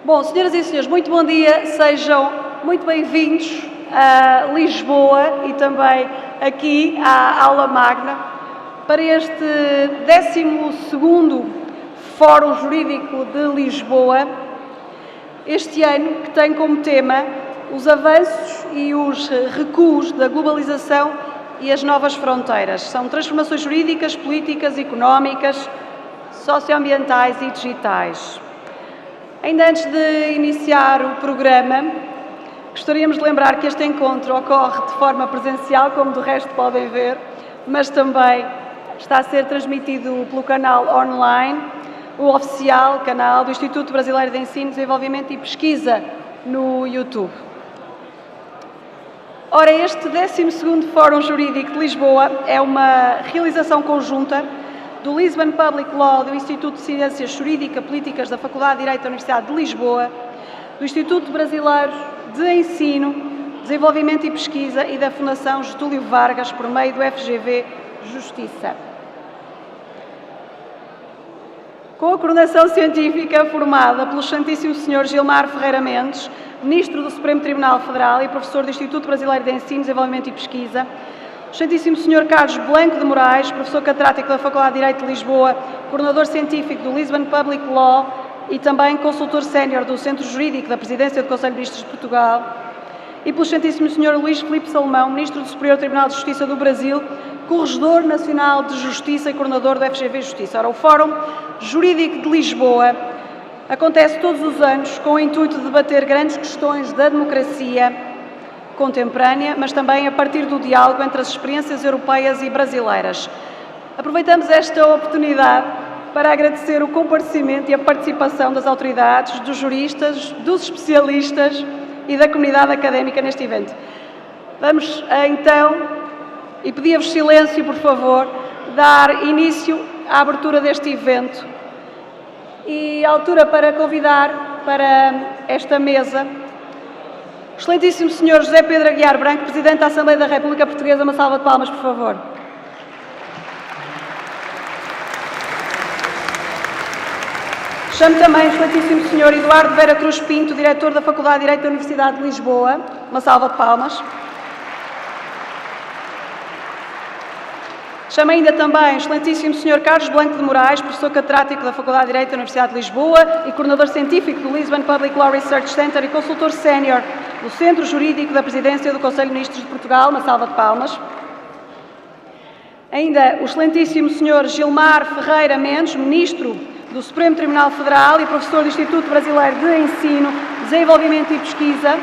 Bom, senhoras e senhores, muito bom dia, sejam muito bem-vindos a Lisboa e também aqui à Aula Magna para este 12º Fórum Jurídico de Lisboa, este ano que tem como tema os avanços e os recuos da globalização e as novas fronteiras. São transformações jurídicas, políticas, económicas, socioambientais e digitais. Ainda antes de iniciar o programa, gostaríamos de lembrar que este encontro ocorre de forma presencial, como do resto podem ver, mas também está a ser transmitido pelo canal online, o oficial canal do Instituto Brasileiro de Ensino, Desenvolvimento e Pesquisa no YouTube. Ora, este 12º Fórum Jurídico de Lisboa é uma realização conjunta do Lisbon Public Law, do Instituto de Ciências Jurídica Políticas da Faculdade de Direito da Universidade de Lisboa, do Instituto Brasileiro de Ensino, Desenvolvimento e Pesquisa e da Fundação Getúlio Vargas, por meio do FGV Justiça. Com a coordenação científica formada pelo Excelentíssimo Sr. Gilmar Ferreira Mendes, Ministro do Supremo Tribunal Federal e Professor do Instituto Brasileiro de Ensino, Desenvolvimento e Pesquisa, Excelentíssimo Sr. Carlos Blanco de Moraes, Professor Catedrático da Faculdade de Direito de Lisboa, Coordenador Científico do Lisbon Public Law e também Consultor Sénior do Centro Jurídico da Presidência do Conselho de Ministros de Portugal, e pelo Excelentíssimo Sr. Luís Filipe Salomão, Ministro do Superior Tribunal de Justiça do Brasil, Corregedor Nacional de Justiça e Coordenador do FGV Justiça. Ora, o Fórum Jurídico de Lisboa acontece todos os anos com o intuito de debater grandes questões da democracia contemporânea, mas também a partir do diálogo entre as experiências europeias e brasileiras. Aproveitamos esta oportunidade para agradecer o comparecimento e a participação das autoridades, dos juristas, dos especialistas e da comunidade académica neste evento. Vamos então, e pedia-vos silêncio, por favor, dar início à abertura deste evento. E a altura para convidar para esta mesa o Excelentíssimo Sr. José Pedro Aguiar Branco, Presidente da Assembleia da República Portuguesa. Uma salva de palmas, por favor. Chamo também o Excelentíssimo Sr. Eduardo Vera Cruz Pinto, Diretor da Faculdade de Direito da Universidade de Lisboa. Uma salva de palmas. Chamo ainda também o Excelentíssimo Sr. Carlos Blanco de Moraes, Professor Catedrático da Faculdade de Direito da Universidade de Lisboa e Coordenador Científico do Lisbon Public Law Research Center e Consultor Sénior do Centro Jurídico da Presidência do Conselho de Ministros de Portugal. Uma salva de palmas. Ainda o Excelentíssimo Sr. Gilmar Ferreira Mendes, Ministro do Supremo Tribunal Federal e Professor do Instituto Brasileiro de Ensino, Desenvolvimento e Pesquisa.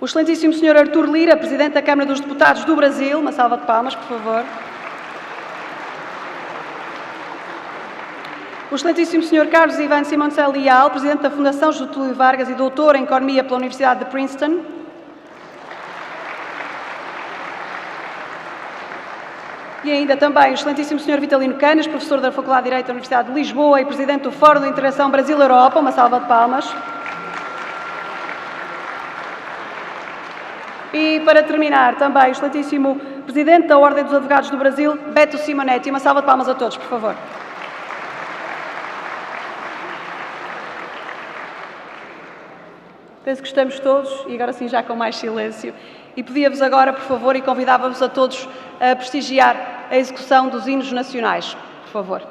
O Excelentíssimo Sr. Artur Lira, Presidente da Câmara dos Deputados do Brasil. Uma salva de palmas, por favor. O Excelentíssimo Sr. Carlos Ivan Simoncel Leal, Presidente da Fundação Getúlio Vargas e Doutor em Economia pela Universidade de Princeton. E ainda também o Excelentíssimo Sr. Vitalino Canas, Professor da Faculdade de Direito da Universidade de Lisboa e Presidente do Fórum de Integração Brasil-Europa. Uma salva de palmas. E, para terminar, também o Excelentíssimo Presidente da Ordem dos Advogados do Brasil, Beto Simonetti. Uma salva de palmas a todos, por favor. Penso que estamos todos, e agora sim já com mais silêncio, e pedia-vos agora, por favor, e convidava-vos a todos a prestigiar a execução dos hinos nacionais, por favor.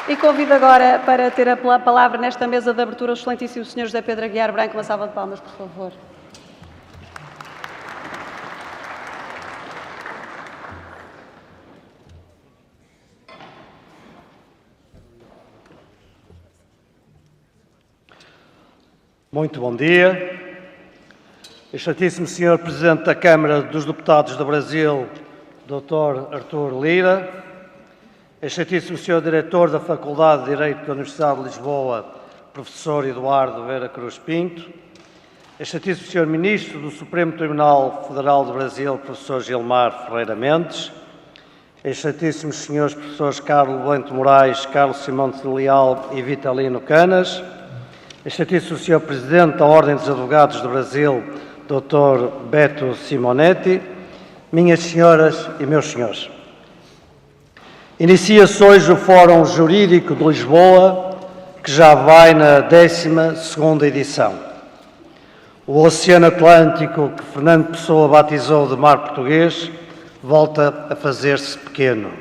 E convido agora para ter a palavra nesta mesa de abertura o excelentíssimo Sr. José Pedro Aguiar Branco. Uma salva de palmas, por favor. Muito bom dia. Excelentíssimo Sr. Presidente da Câmara dos Deputados do Brasil, Dr. Artur Lira, Excelentíssimo Sr. Diretor da Faculdade de Direito da Universidade de Lisboa, Professor Eduardo Vera Cruz Pinto, Excelentíssimo Sr. Ministro do Supremo Tribunal Federal do Brasil, Professor Gilmar Ferreira Mendes, Excelentíssimos Srs. Professores Carlos Bento Moraes, Carlos Simão de Leal e Vitalino Canas, Excelentíssimo Sr. Presidente da Ordem dos Advogados do Brasil, Dr. Beto Simonetti, minhas senhoras e meus senhores. Inicia-se hoje o Fórum Jurídico de Lisboa, que já vai na 12ª edição. O Oceano Atlântico, que Fernando Pessoa batizou de Mar Português, volta a fazer-se pequeno.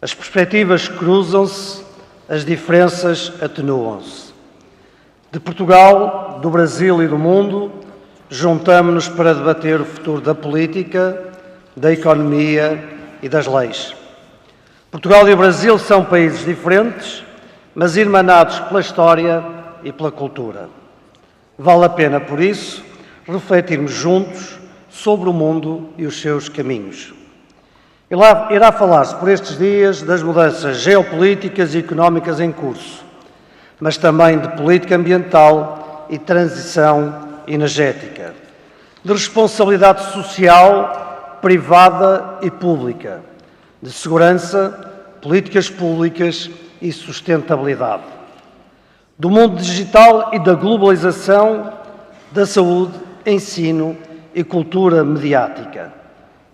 As perspectivas cruzam-se, as diferenças atenuam-se. De Portugal, do Brasil e do mundo, juntamo-nos para debater o futuro da política, da economia e das leis. Portugal e o Brasil são países diferentes, mas irmanados pela história e pela cultura. Vale a pena, por isso, refletirmos juntos sobre o mundo e os seus caminhos. Irá falar-se por estes dias das mudanças geopolíticas e económicas em curso, mas também de política ambiental e transição energética, de responsabilidade social, privada e pública, de segurança, políticas públicas e sustentabilidade, do mundo digital e da globalização, da saúde, ensino e cultura mediática.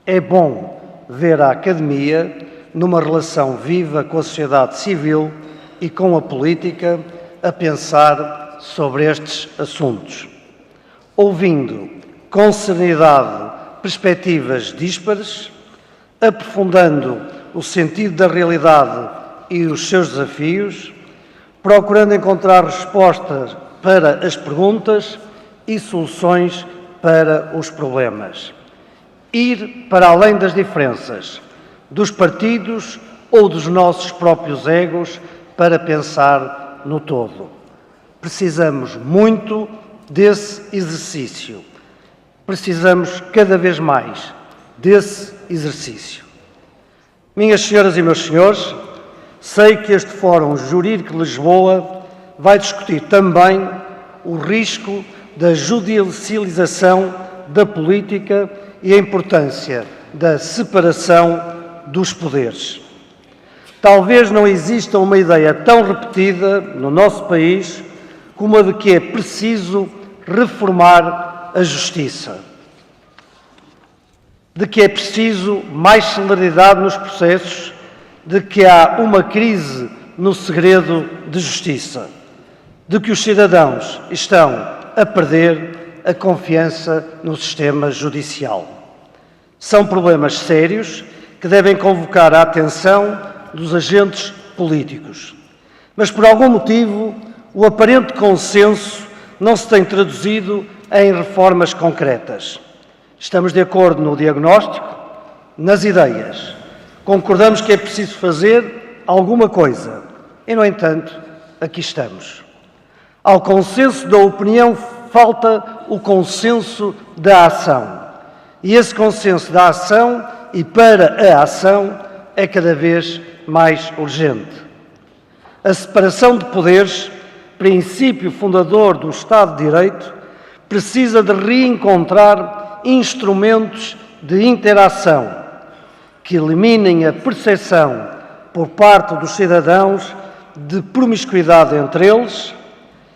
É bom ver a academia numa relação viva com a sociedade civil e com a política a pensar sobre estes assuntos, ouvindo com serenidade perspectivas díspares, aprofundando o sentido da realidade e os seus desafios, procurando encontrar respostas para as perguntas e soluções para os problemas. Ir para além das diferenças, dos partidos ou dos nossos próprios egos para pensar no todo. Precisamos muito desse exercício. Precisamos cada vez mais desse exercício. Minhas senhoras e meus senhores, sei que este Fórum Jurídico de Lisboa vai discutir também o risco da judicialização da política e a importância da separação dos poderes. Talvez não exista uma ideia tão repetida no nosso país como a de que é preciso reformar a justiça, de que é preciso mais celeridade nos processos, de que há uma crise no segredo de justiça, de que os cidadãos estão a perder a confiança no sistema judicial. São problemas sérios que devem convocar a atenção dos agentes políticos. Mas, por algum motivo, o aparente consenso não se tem traduzido em reformas concretas. Estamos de acordo no diagnóstico, nas ideias. Concordamos que é preciso fazer alguma coisa. E, no entanto, aqui estamos. Ao consenso da opinião falta o consenso da ação. E esse consenso da ação e para a ação é cada vez mais urgente. A separação de poderes, princípio fundador do Estado de Direito, precisa de reencontrar instrumentos de interação que eliminem a percepção por parte dos cidadãos de promiscuidade entre eles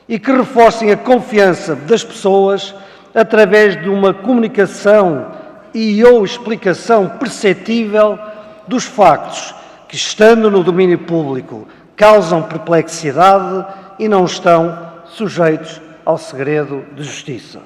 e que reforcem a confiança das pessoas através de uma comunicação e ou explicação perceptível dos factos que, estando no domínio público, causam perplexidade e não estão sujeitos ao segredo de justiça.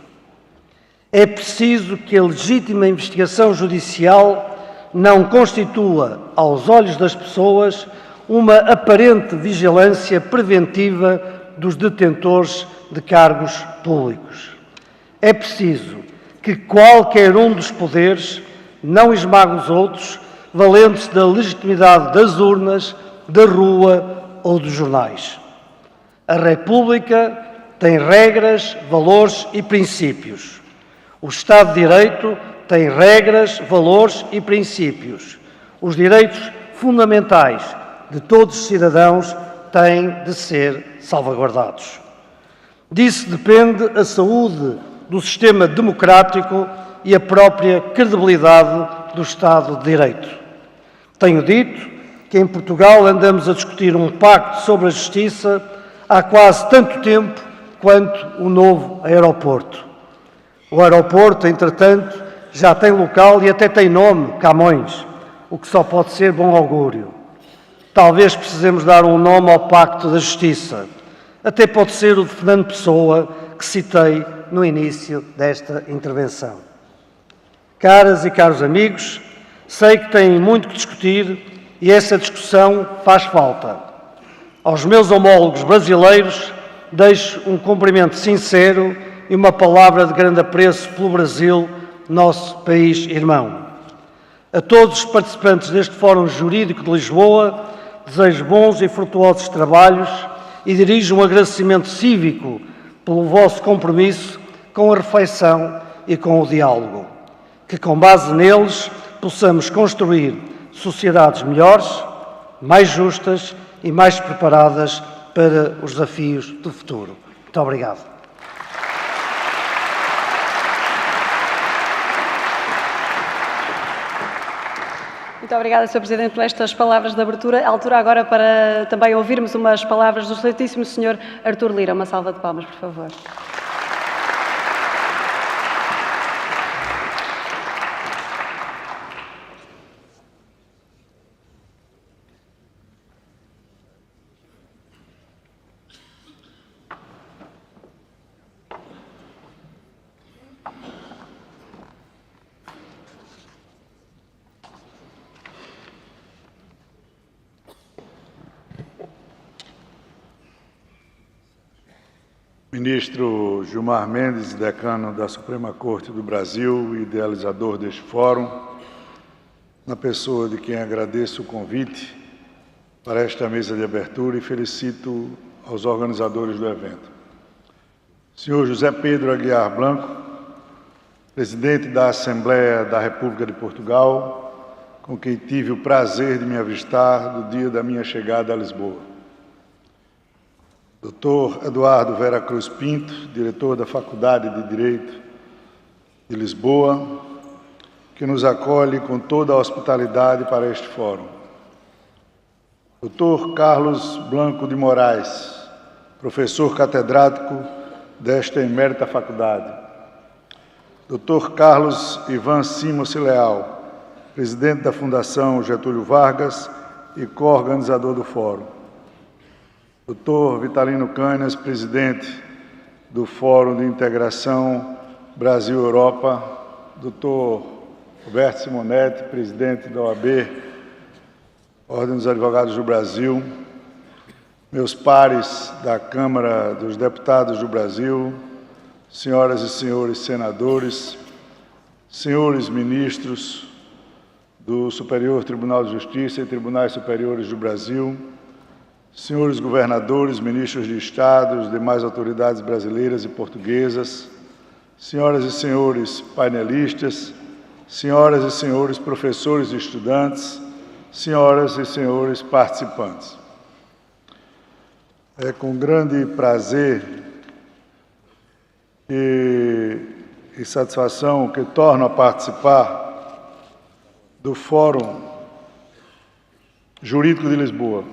É preciso que a legítima investigação judicial não constitua, aos olhos das pessoas, uma aparente vigilância preventiva dos detentores de cargos públicos. É preciso que qualquer um dos poderes não esmague os outros, valendo-se da legitimidade das urnas, da rua ou dos jornais. A República tem regras, valores e princípios. O Estado de Direito tem regras, valores e princípios. Os direitos fundamentais de todos os cidadãos têm de ser salvaguardados. Disso depende a saúde do sistema democrático e a própria credibilidade do Estado de Direito. Tenho dito que em Portugal andamos a discutir um pacto sobre a justiça há quase tanto tempo quanto o novo aeroporto. O aeroporto, entretanto, já tem local e até tem nome, Camões, o que só pode ser bom augúrio. Talvez precisemos dar um nome ao Pacto da Justiça. Até pode ser o de Fernando Pessoa, que citei no início desta intervenção. Caras e caros amigos, sei que têm muito que discutir e essa discussão faz falta. Aos meus homólogos brasileiros, deixo um cumprimento sincero e uma palavra de grande apreço pelo Brasil, nosso país irmão. A todos os participantes deste Fórum Jurídico de Lisboa, desejo bons e frutuosos trabalhos e dirijo um agradecimento cívico pelo vosso compromisso com a reflexão e com o diálogo. Que, com base neles, possamos construir sociedades melhores, mais justas e mais preparadas para os desafios do futuro. Muito obrigado. Muito obrigada, Sr. Presidente, por estas palavras de abertura. A altura agora para também ouvirmos umas palavras do Excelentíssimo Sr. Artur Lira. Uma salva de palmas, por favor. Ministro Gilmar Mendes, decano da Suprema Corte do Brasil e idealizador deste fórum, na pessoa de quem agradeço o convite para esta mesa de abertura e felicito aos organizadores do evento. Senhor José Pedro Aguiar Blanco, presidente da Assembleia da República de Portugal, com quem tive o prazer de me avistar no dia da minha chegada a Lisboa. Dr. Eduardo Vera Cruz Pinto, diretor da Faculdade de Direito de Lisboa, que nos acolhe com toda a hospitalidade para este fórum. Dr. Carlos Blanco de Moraes, professor catedrático desta emérita faculdade. Dr. Carlos Ivan Simos Leal, presidente da Fundação Getúlio Vargas e co-organizador do fórum. Dr. Vitalino Canas, presidente do Fórum de Integração Brasil-Europa. Dr. Roberto Simonetti, presidente da OAB, Ordem dos Advogados do Brasil. Meus pares da Câmara dos Deputados do Brasil, senhoras e senhores senadores, senhores ministros do Superior Tribunal de Justiça e Tribunais Superiores do Brasil, senhores governadores, ministros de Estado, demais autoridades brasileiras e portuguesas, senhoras e senhores painelistas, senhoras e senhores professores e estudantes, senhoras e senhores participantes. É com grande prazer e satisfação que torno a participar do Fórum Jurídico de Lisboa,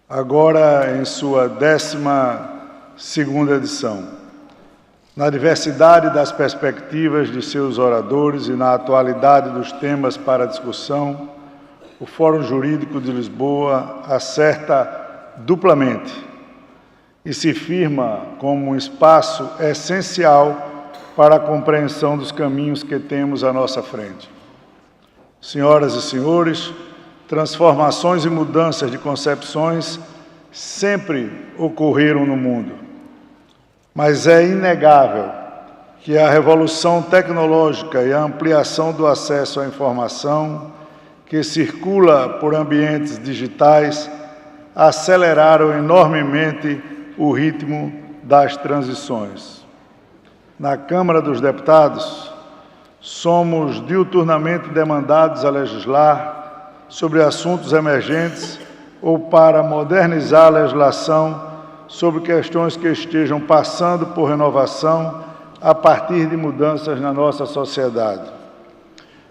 agora em sua 12ª edição. Na diversidade das perspectivas de seus oradores e na atualidade dos temas para discussão, o Fórum Jurídico de Lisboa acerta duplamente e se firma como um espaço essencial para a compreensão dos caminhos que temos à nossa frente. Senhoras e senhores, transformações e mudanças de concepções sempre ocorreram no mundo. Mas é inegável que a revolução tecnológica e a ampliação do acesso à informação que circula por ambientes digitais aceleraram enormemente o ritmo das transições. Na Câmara dos Deputados, somos diuturnamente demandados a legislar sobre assuntos emergentes ou para modernizar a legislação sobre questões que estejam passando por renovação a partir de mudanças na nossa sociedade.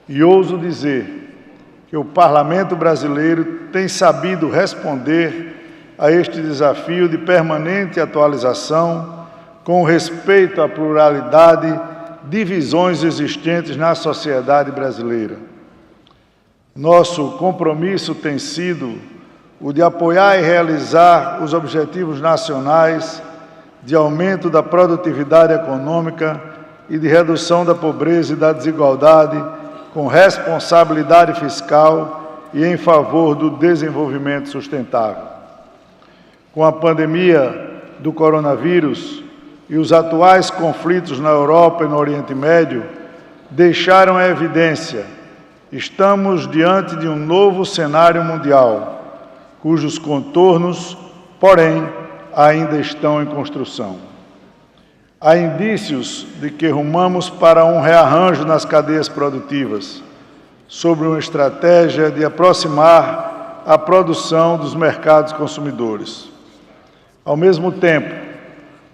E ouso dizer que o Parlamento brasileiro tem sabido responder a este desafio de permanente atualização com respeito à pluralidade de visões existentes na sociedade brasileira. Nosso compromisso tem sido o de apoiar e realizar os objetivos nacionais de aumento da produtividade econômica e de redução da pobreza e da desigualdade, com responsabilidade fiscal e em favor do desenvolvimento sustentável. Com a pandemia do coronavírus e os atuais conflitos na Europa e no Oriente Médio deixaram a evidência: estamos diante de um novo cenário mundial, cujos contornos, porém, ainda estão em construção. Há indícios de que rumamos para um rearranjo nas cadeias produtivas, sobre uma estratégia de aproximar a produção dos mercados consumidores. Ao mesmo tempo,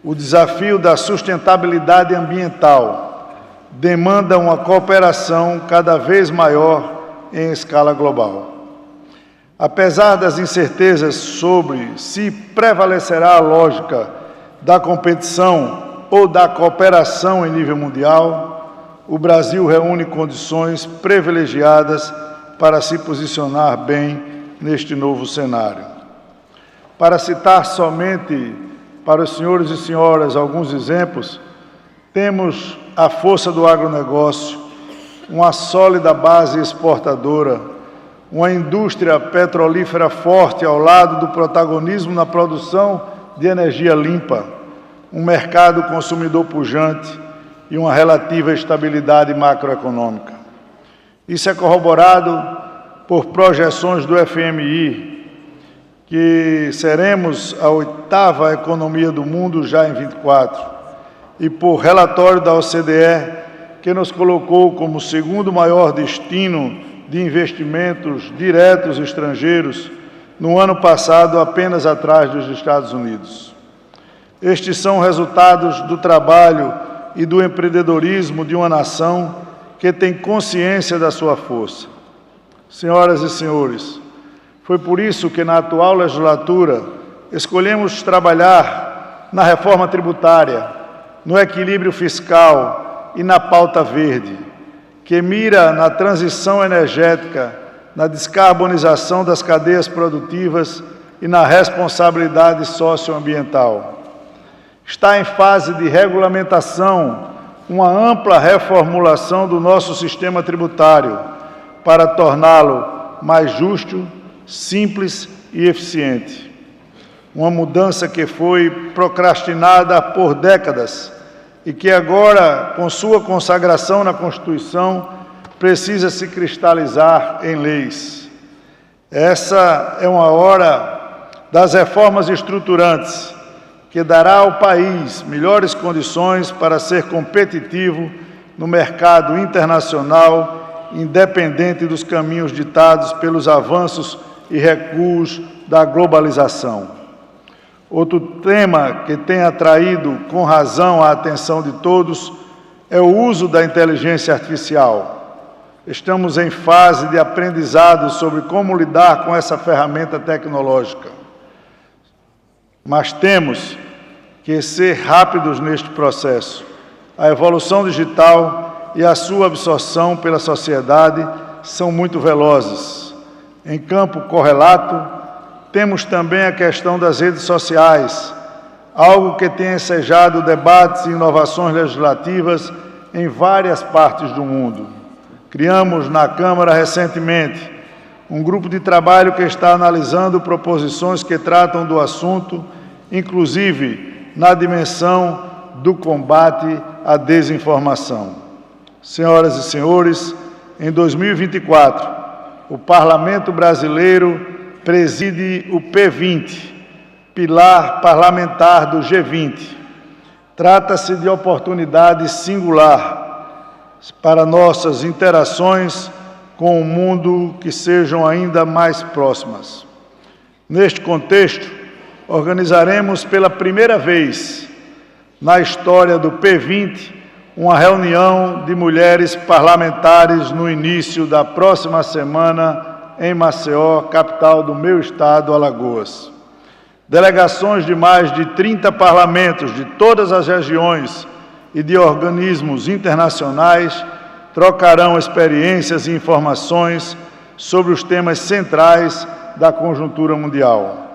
o desafio da sustentabilidade ambiental demanda uma cooperação cada vez maior em escala global. Apesar das incertezas sobre se prevalecerá a lógica da competição ou da cooperação em nível mundial, o Brasil reúne condições privilegiadas para se posicionar bem neste novo cenário. Para citar somente para os senhores e senhoras alguns exemplos, temos a força do agronegócio, uma sólida base exportadora, uma indústria petrolífera forte ao lado do protagonismo na produção de energia limpa, um mercado consumidor pujante e uma relativa estabilidade macroeconômica. Isso é corroborado por projeções do FMI, que seremos a 8ª economia do mundo já em 24, e por relatório da OCDE, que nos colocou como o 2º maior destino de investimentos diretos estrangeiros no ano passado, apenas atrás dos Estados Unidos. Estes são resultados do trabalho e do empreendedorismo de uma nação que tem consciência da sua força. Senhoras e senhores, foi por isso que na atual legislatura escolhemos trabalhar na reforma tributária, no equilíbrio fiscal e na pauta verde, que mira na transição energética, na descarbonização das cadeias produtivas e na responsabilidade socioambiental. Está em fase de regulamentação uma ampla reformulação do nosso sistema tributário para torná-lo mais justo, simples e eficiente. Uma mudança que foi procrastinada por décadas e que agora, com sua consagração na Constituição, precisa se cristalizar em leis. Essa é uma hora das reformas estruturantes, que dará ao país melhores condições para ser competitivo no mercado internacional, independente dos caminhos ditados pelos avanços e recuos da globalização. Outro tema que tem atraído com razão a atenção de todos é o uso da inteligência artificial. Estamos em fase de aprendizado sobre como lidar com essa ferramenta tecnológica. Mas temos que ser rápidos neste processo. A evolução digital e a sua absorção pela sociedade são muito velozes. Em campo correlato, temos também a questão das redes sociais, algo que tem ensejado debates e inovações legislativas em várias partes do mundo. Criamos na Câmara recentemente um grupo de trabalho que está analisando proposições que tratam do assunto, inclusive na dimensão do combate à desinformação. Senhoras e senhores, em 2024, o Parlamento Brasileiro preside o P20, pilar parlamentar do G20. Trata-se de oportunidade singular para nossas interações com o mundo que sejam ainda mais próximas. Neste contexto, organizaremos pela primeira vez na história do P20 uma reunião de mulheres parlamentares no início da próxima semana em Maceió, capital do meu estado, Alagoas. Delegações de mais de 30 parlamentos de todas as regiões e de organismos internacionais trocarão experiências e informações sobre os temas centrais da conjuntura mundial.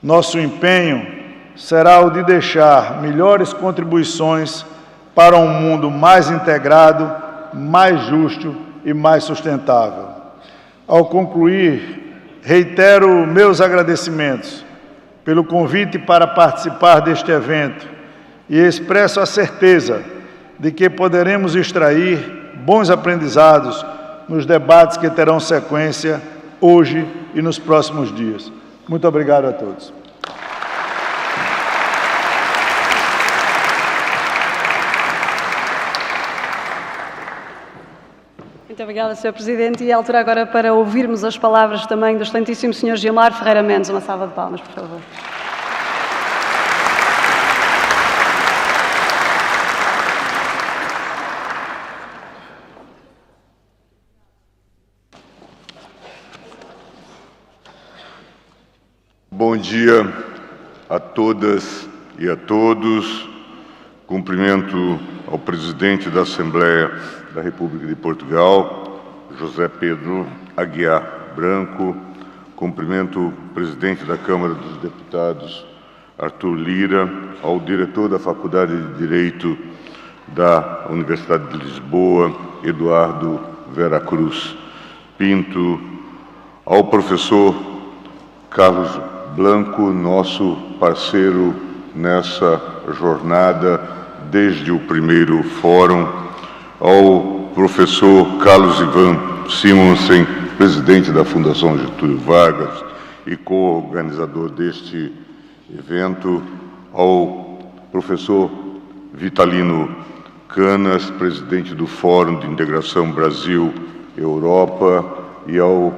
Nosso empenho será o de deixar melhores contribuições para um mundo mais integrado, mais justo e mais sustentável. Ao concluir, reitero meus agradecimentos pelo convite para participar deste evento e expresso a certeza de que poderemos extrair bons aprendizados nos debates que terão sequência hoje e nos próximos dias. Muito obrigado a todos. Muito obrigada, Sr. Presidente. E a altura agora para ouvirmos as palavras também do excelentíssimo Sr. Gilmar Ferreira Mendes. Uma salva de palmas, por favor. Bom dia a todas e a todos. Cumprimento ao presidente da Assembleia da República de Portugal, José Pedro Aguiar Branco. Cumprimento o presidente da Câmara dos Deputados, Arthur Lira, ao diretor da Faculdade de Direito da Universidade de Lisboa, Eduardo Vera Cruz Pinto, ao professor Carlos Blanco, nosso parceiro nessa jornada desde o primeiro fórum, ao professor Carlos Ivan Simonsen, presidente da Fundação Getúlio Vargas e co-organizador deste evento, ao professor Vitalino Canas, presidente do Fórum de Integração Brasil-Europa, e ao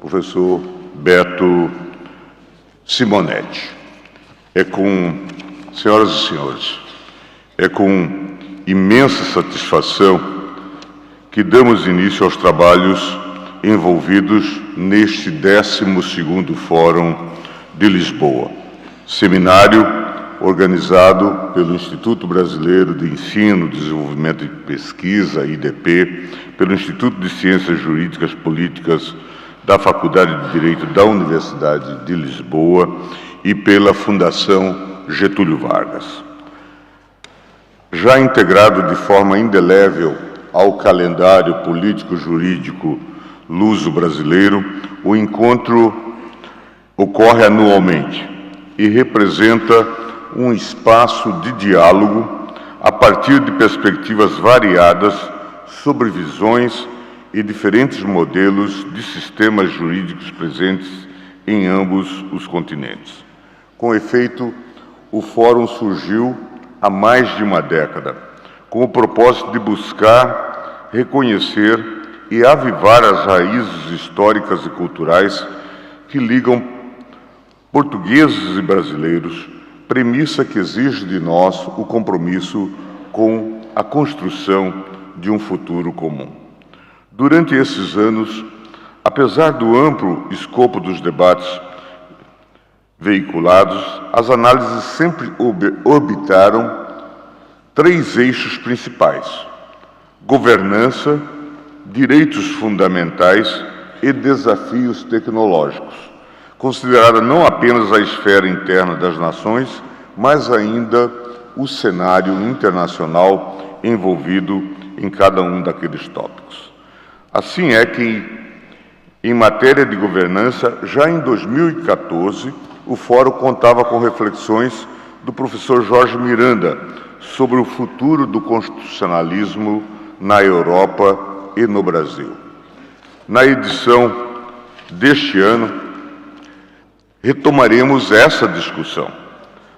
professor Beto Simonetti. Senhoras e senhores, é com imensa satisfação que damos início aos trabalhos envolvidos neste 12º Fórum de Lisboa, seminário organizado pelo Instituto Brasileiro de Ensino, Desenvolvimento e Pesquisa, IDP, pelo Instituto de Ciências Jurídicas Políticas da Faculdade de Direito da Universidade de Lisboa e pela Fundação Getúlio Vargas. Já integrado de forma indelével ao calendário político-jurídico luso-brasileiro, o encontro ocorre anualmente e representa um espaço de diálogo a partir de perspectivas variadas sobre visões e diferentes modelos de sistemas jurídicos presentes em ambos os continentes. Com efeito, o Fórum surgiu há mais de uma década, com o propósito de buscar, reconhecer e avivar as raízes históricas e culturais que ligam portugueses e brasileiros, premissa que exige de nós o compromisso com a construção de um futuro comum. Durante esses anos, apesar do amplo escopo dos debates veiculados, as análises sempre orbitaram 3 eixos principais: governança, direitos fundamentais e desafios tecnológicos, considerada não apenas a esfera interna das nações, mas ainda o cenário internacional envolvido em cada um daqueles tópicos. Assim é que, Em matéria de governança, já em 2014, o Fórum contava com reflexões do professor Jorge Miranda sobre o futuro do constitucionalismo na Europa e no Brasil. Na edição deste ano, retomaremos essa discussão,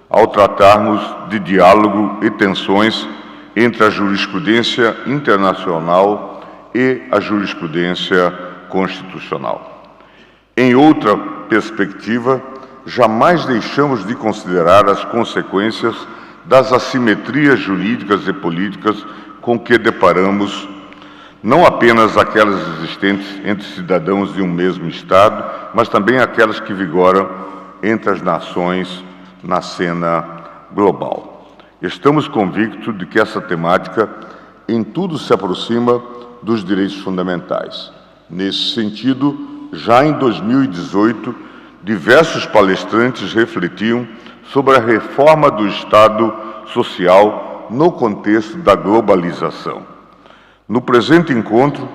ao tratarmos de diálogo e tensões entre a jurisprudência internacional e a jurisprudência constitucional. Em outra perspectiva, jamais deixamos de considerar as consequências das assimetrias jurídicas e políticas com que deparamos, não apenas aquelas existentes entre cidadãos de um mesmo Estado, mas também aquelas que vigoram entre as nações na cena global. Estamos convictos de que essa temática em tudo se aproxima dos direitos fundamentais. Nesse sentido, já em 2018, diversos palestrantes refletiam sobre a reforma do Estado social no contexto da globalização. No presente encontro,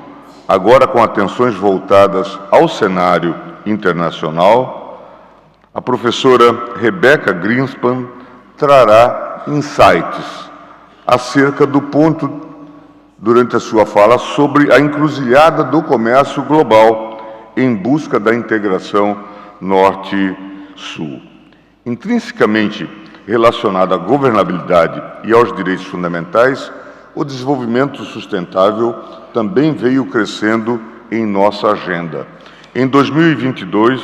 agora com atenções voltadas ao cenário internacional, a professora Rebeca Greenspan trará insights acerca do ponto, durante a sua fala, sobre a encruzilhada do comércio global em busca da integração Norte-Sul. Intrinsecamente relacionado à governabilidade e aos direitos fundamentais, o desenvolvimento sustentável também veio crescendo em nossa agenda. Em 2022,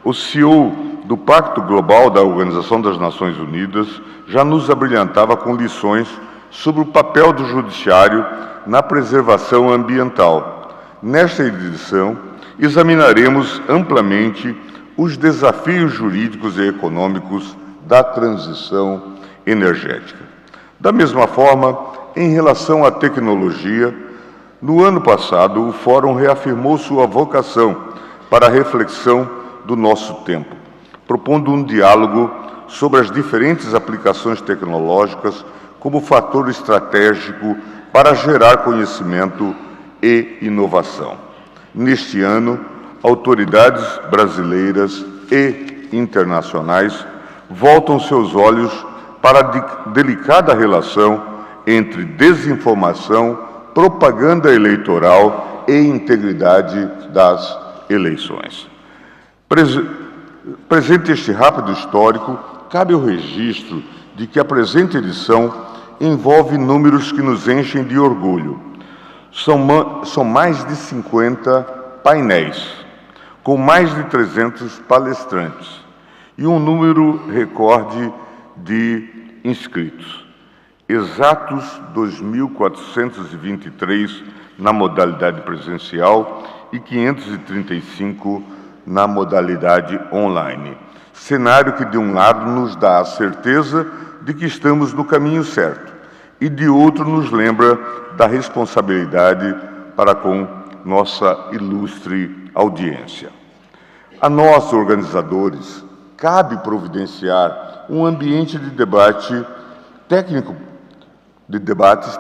o CEO do Pacto Global da Organização das Nações Unidas já nos abrilhantava com lições sobre o papel do judiciário na preservação ambiental. Nesta edição, examinaremos amplamente os desafios jurídicos e econômicos da transição energética. Da mesma forma, em relação à tecnologia, no ano passado, o Fórum reafirmou sua vocação para a reflexão do nosso tempo, propondo um diálogo sobre as diferentes aplicações tecnológicas como fator estratégico para gerar conhecimento e inovação. Neste ano, autoridades brasileiras e internacionais voltam seus olhos para a delicada relação entre desinformação, propaganda eleitoral e integridade das eleições. Presente este rápido histórico, cabe o registro de que a presente edição envolve números que nos enchem de orgulho. São mais de 50 painéis, com mais de 300 palestrantes e um número recorde de inscritos. Exatos 2.423 na modalidade presencial e 535 na modalidade online. Cenário que, de um lado, nos dá a certeza de que estamos no caminho certo e, de outro, nos lembra da responsabilidade para com nossa ilustre audiência. A nós, organizadores, cabe providenciar um ambiente de debates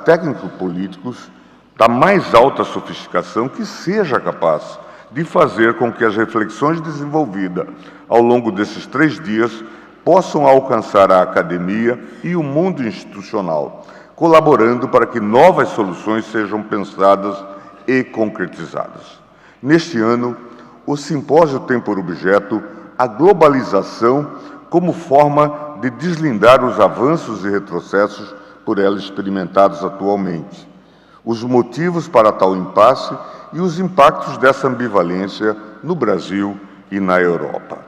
técnico-políticos da mais alta sofisticação que seja capaz de fazer com que as reflexões desenvolvidas ao longo desses 3 dias possam alcançar a academia e o mundo institucional, colaborando para que novas soluções sejam pensadas e concretizadas. Neste ano, o simpósio tem por objeto a globalização como forma de deslindar os avanços e retrocessos por ela experimentados atualmente, os motivos para tal impasse e os impactos dessa ambivalência no Brasil e na Europa.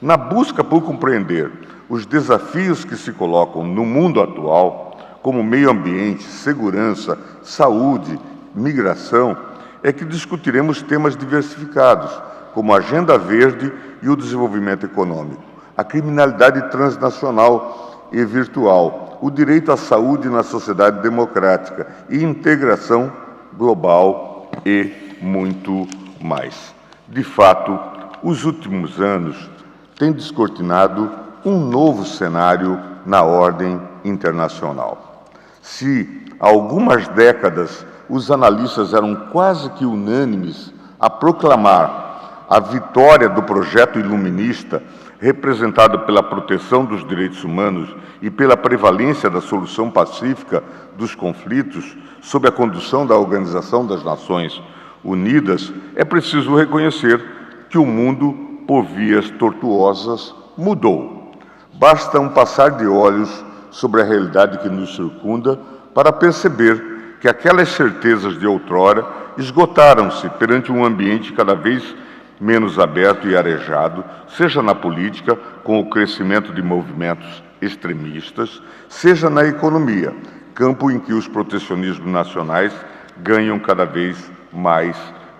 Na busca por compreender os desafios que se colocam no mundo atual, como meio ambiente, segurança, saúde, migração, é que discutiremos temas diversificados, como a agenda verde e o desenvolvimento econômico, a criminalidade transnacional e virtual, o direito à saúde na sociedade democrática e integração global e muito mais. De fato, os últimos anos têm descortinado um novo cenário na ordem internacional. Se há algumas décadas os analistas eram quase que unânimes a proclamar a vitória do projeto iluminista, representado pela proteção dos direitos humanos e pela prevalência da solução pacífica dos conflitos, sob a condução da Organização das Nações Unidas, é preciso reconhecer que o mundo, por vias tortuosas, mudou. Basta um passar de olhos sobre a realidade que nos circunda para perceber que aquelas certezas de outrora esgotaram-se perante um ambiente cada vez menos aberto e arejado, seja na política, com o crescimento de movimentos extremistas, seja na economia, campo em que os protecionismos nacionais ganham cada vez mais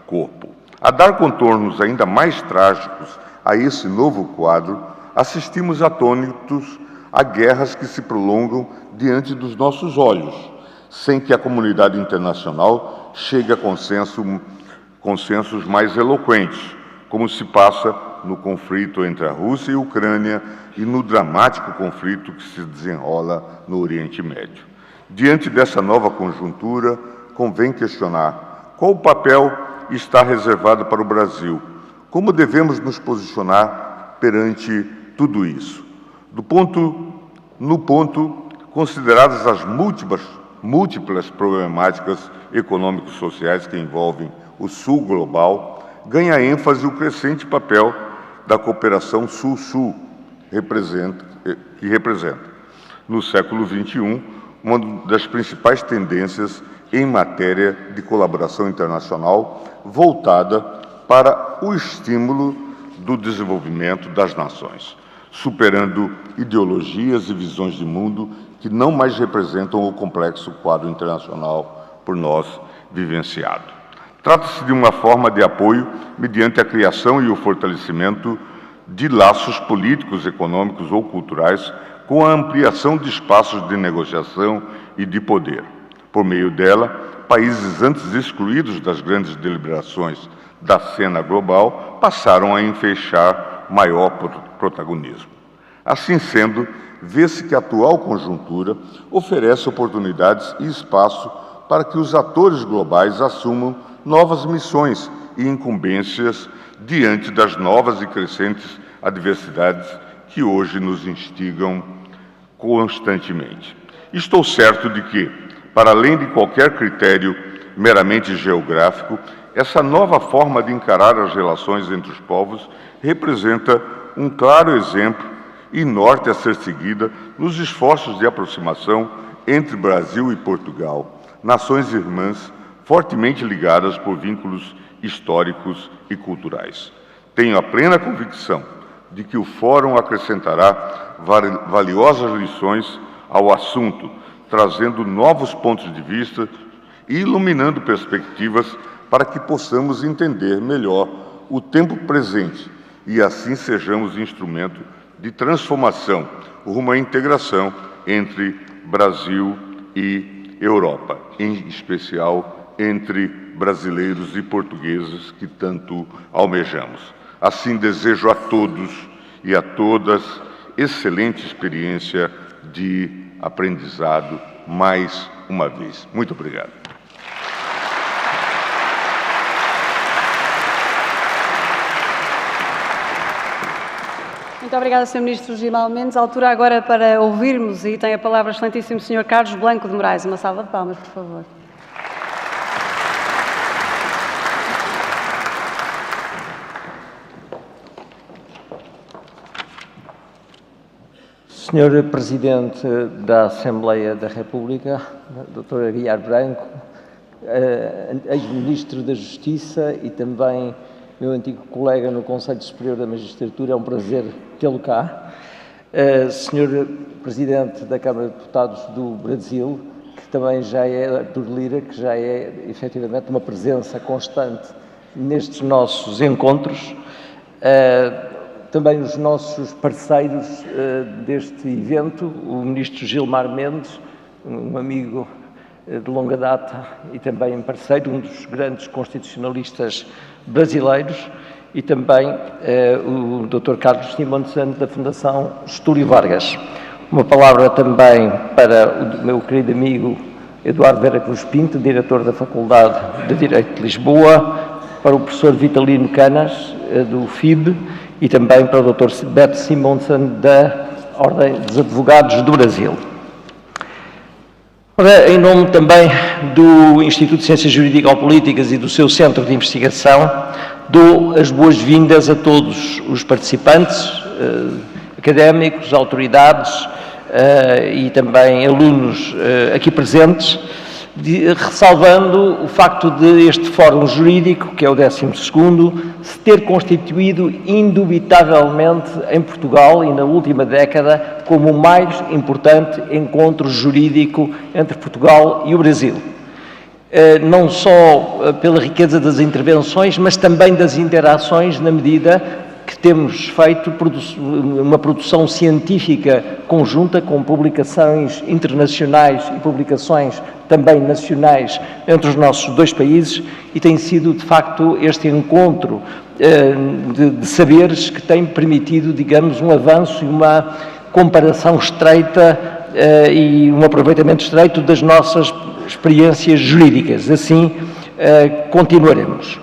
corpo. A dar contornos ainda mais trágicos a esse novo quadro, assistimos atônitos a guerras que se prolongam diante dos nossos olhos, sem que a comunidade internacional chegue a consensos mais eloquentes, como se passa no conflito entre a Rússia e a Ucrânia e no dramático conflito que se desenrola no Oriente Médio. Diante dessa nova conjuntura, convém questionar qual o papel está reservado para o Brasil, como devemos nos posicionar perante tudo isso. No ponto, consideradas as múltiplas problemáticas econômicos sociais que envolvem o Sul global, ganha ênfase o crescente papel da cooperação Sul-Sul, que representa, no século XXI, uma das principais tendências em matéria de colaboração internacional voltada para o estímulo do desenvolvimento das nações, superando ideologias e visões de mundo que não mais representam o complexo quadro internacional por nós vivenciado. Trata-se de uma forma de apoio mediante a criação e o fortalecimento de laços políticos, econômicos ou culturais com a ampliação de espaços de negociação e de poder. Por meio dela, países antes excluídos das grandes deliberações da cena global passaram a enfeixar maior protagonismo. Assim sendo, vê-se que a atual conjuntura oferece oportunidades e espaço para que os atores globais assumam novas missões e incumbências diante das novas e crescentes adversidades que hoje nos instigam constantemente. Estou certo de que, para além de qualquer critério meramente geográfico, essa nova forma de encarar as relações entre os povos representa um claro exemplo e norte a ser seguida nos esforços de aproximação entre Brasil e Portugal, nações irmãs fortemente ligadas por vínculos históricos e culturais. Tenho a plena convicção de que o Fórum acrescentará valiosas lições ao assunto, trazendo novos pontos de vista e iluminando perspectivas para que possamos entender melhor o tempo presente e assim sejamos instrumento de transformação rumo à integração entre Brasil e Europa, em especial entre brasileiros e portugueses que tanto almejamos. Assim, desejo a todos e a todas excelente experiência de aprendizado mais uma vez. Muito obrigado. Muito obrigada, Sr. Ministro Gilmar Mendes. A altura agora para ouvirmos, e tem a palavra o excelentíssimo Sr. Carlos Blanco de Moraes. Uma salva de palmas, por favor. Senhor Presidente da Assembleia da República, Dr. Aguiar Branco, ex-Ministro da Justiça e também meu antigo colega no Conselho Superior da Magistratura, é um prazer tê-lo cá. Senhor Presidente da Câmara de Deputados do Brasil, que também já é, Artur Lira, que já é efetivamente uma presença constante nestes nossos encontros, também os nossos parceiros deste evento, o Ministro Gilmar Mendes, um amigo de longa data e também parceiro, um dos grandes constitucionalistas brasileiros, e também o Dr. Carlos Simão de Santos, da Fundação Getúlio Vargas. Uma palavra também para o meu querido amigo Eduardo Vera Cruz Pinto, diretor da Faculdade de Direito de Lisboa, para o professor Vitalino Canas, do FIB, e também para o Dr. Beto Simonsen, da Ordem dos Advogados do Brasil. Ora, em nome também do Instituto de Ciências Jurídico-Políticas e do seu Centro de Investigação, dou as boas-vindas a todos os participantes, académicos, autoridades e também alunos aqui presentes, ressalvando o facto de este Fórum Jurídico, que é o 12º, se ter constituído indubitavelmente em Portugal e na última década como o mais importante encontro jurídico entre Portugal e o Brasil. Não só pela riqueza das intervenções, mas também das interações, na medida que temos feito uma produção científica conjunta com publicações internacionais e publicações também nacionais entre os nossos dois países, e tem sido, de facto, este encontro de saberes que tem permitido, digamos, um avanço e uma comparação estreita e um aproveitamento estreito das nossas experiências jurídicas. Assim, continuaremos.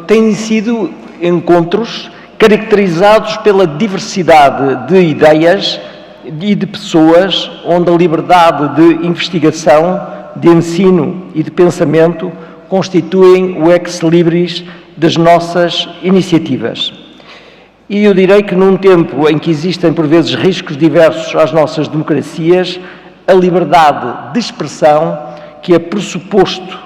Têm sido encontros caracterizados pela diversidade de ideias e de pessoas, onde a liberdade de investigação, de ensino e de pensamento constituem o ex-libris das nossas iniciativas. E eu direi que num tempo em que existem por vezes riscos diversos às nossas democracias, a liberdade de expressão, que é pressuposto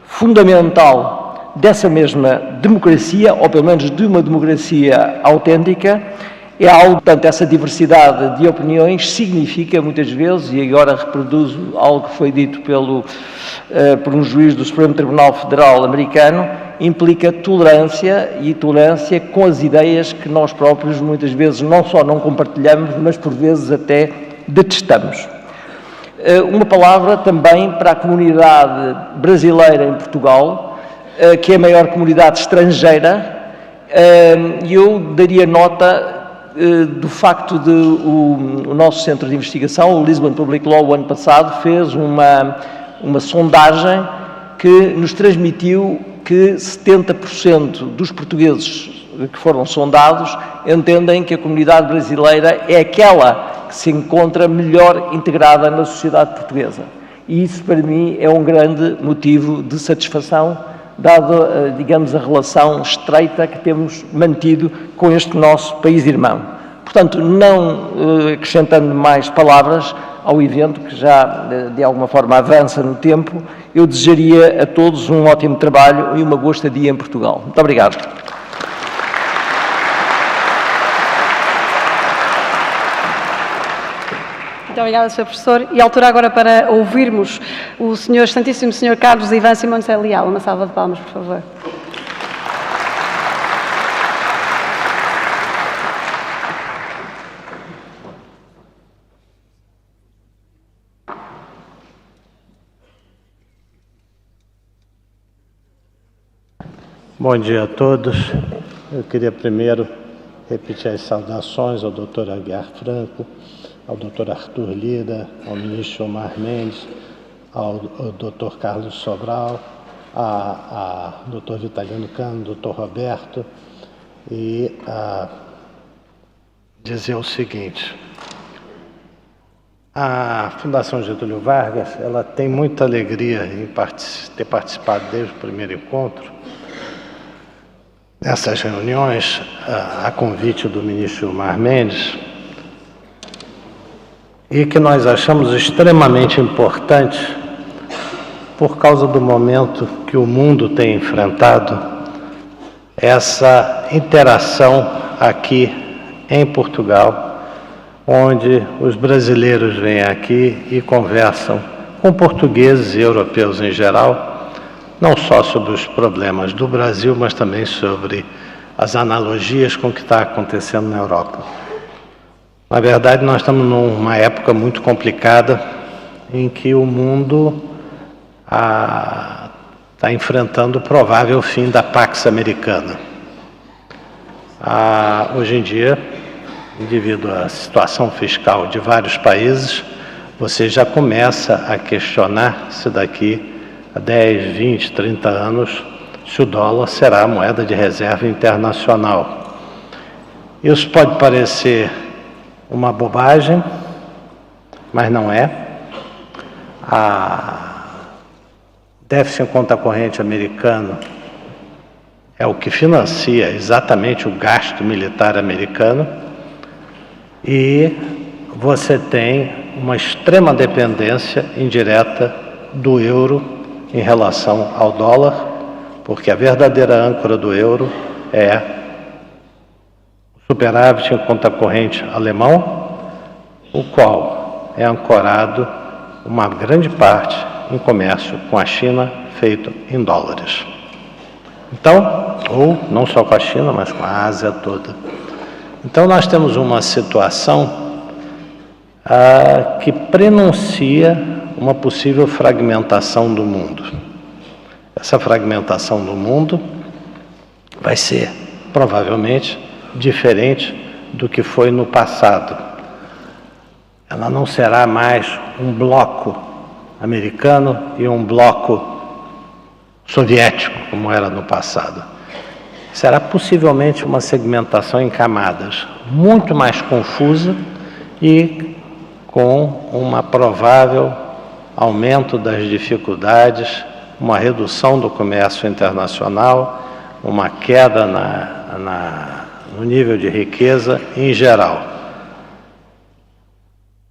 fundamental dessa mesma democracia, ou pelo menos de uma democracia autêntica, é algo, portanto, essa diversidade de opiniões significa muitas vezes, e agora reproduzo algo que foi dito por um juiz do Supremo Tribunal Federal americano, implica tolerância, e tolerância com as ideias que nós próprios muitas vezes não só não compartilhamos, mas por vezes até detestamos. Uma palavra também para a comunidade brasileira em Portugal, que é a maior comunidade estrangeira, e eu daria nota do facto de o nosso centro de investigação, o Lisbon Public Law, o ano passado, fez uma sondagem que nos transmitiu que 70% dos portugueses que foram sondados entendem que a comunidade brasileira é aquela que se encontra melhor integrada na sociedade portuguesa. E isso, para mim, é um grande motivo de satisfação, dado, digamos, a relação estreita que temos mantido com este nosso país irmão. Portanto, não acrescentando mais palavras ao evento, que já, de alguma forma, avança no tempo, eu desejaria a todos um ótimo trabalho e uma boa estadia em Portugal. Muito obrigado. Muito obrigada, Sr. Professor. E a altura agora para ouvirmos o Santíssimo Sr. Carlos Ivan Simonsen Leal. Uma salva de palmas, por favor. Bom dia a todos. Eu queria primeiro repetir as saudações ao Dr. Aguiar Franco, ao Dr. Arthur Lira, ao ministro Gilmar Mendes, ao Dr. Carlos Sobral, ao Dr. Vitalino Canas, Dr. Roberto, e dizer o seguinte: a Fundação Getúlio Vargas, ela tem muita alegria em ter participado desde o primeiro encontro, nessas reuniões, a convite do ministro Gilmar Mendes, e que nós achamos extremamente importante por causa do momento que o mundo tem enfrentado, essa interação aqui em Portugal, onde os brasileiros vêm aqui e conversam com portugueses e europeus em geral, não só sobre os problemas do Brasil, mas também sobre as analogias com o que está acontecendo na Europa. Na verdade, nós estamos numa época muito complicada em que o mundo está enfrentando o provável fim da Pax Americana. Hoje em dia, devido à situação fiscal de vários países, você já começa a questionar se daqui a 10, 20, 30 anos se o dólar será a moeda de reserva internacional. Isso pode parecer uma bobagem, mas não é. Déficit em conta corrente americano é o que financia exatamente o gasto militar americano, e você tem uma extrema dependência indireta do euro em relação ao dólar, porque a verdadeira âncora do euro é o superávit em conta corrente alemão, o qual é ancorado uma grande parte em comércio com a China feito em dólares. Então, ou não só com a China, mas com a Ásia toda. Então nós temos uma situação que prenuncia uma possível fragmentação do mundo. Essa fragmentação do mundo vai ser, provavelmente, diferente do que foi no passado. Ela não será mais um bloco americano e um bloco soviético, como era no passado. Será possivelmente uma segmentação em camadas muito mais confusa e com uma provável aumento das dificuldades, uma redução do comércio internacional, uma queda no nível de riqueza em geral.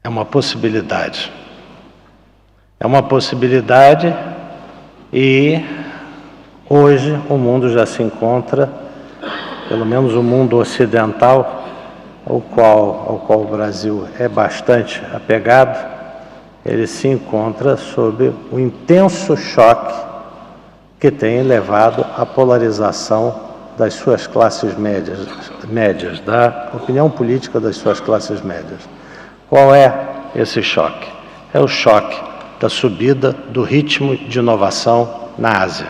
É uma possibilidade. É uma possibilidade e hoje o mundo já se encontra, pelo menos o mundo ocidental, ao qual o Brasil é bastante apegado, ele se encontra sob o intenso choque que tem levado à polarização das suas classes médias, da opinião política das suas classes médias. Qual é esse choque? É o choque da subida do ritmo de inovação na Ásia.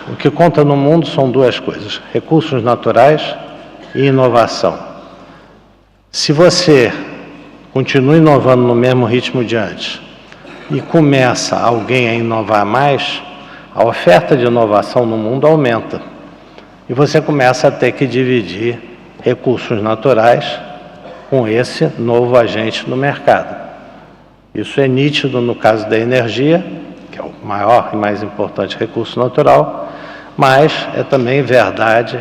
O que conta no mundo são duas coisas: recursos naturais e inovação. Se você continua inovando no mesmo ritmo de antes e começa alguém a inovar mais, a oferta de inovação no mundo aumenta. E você começa a ter que dividir recursos naturais com esse novo agente no mercado. Isso é nítido no caso da energia, que é o maior e mais importante recurso natural, mas é também verdade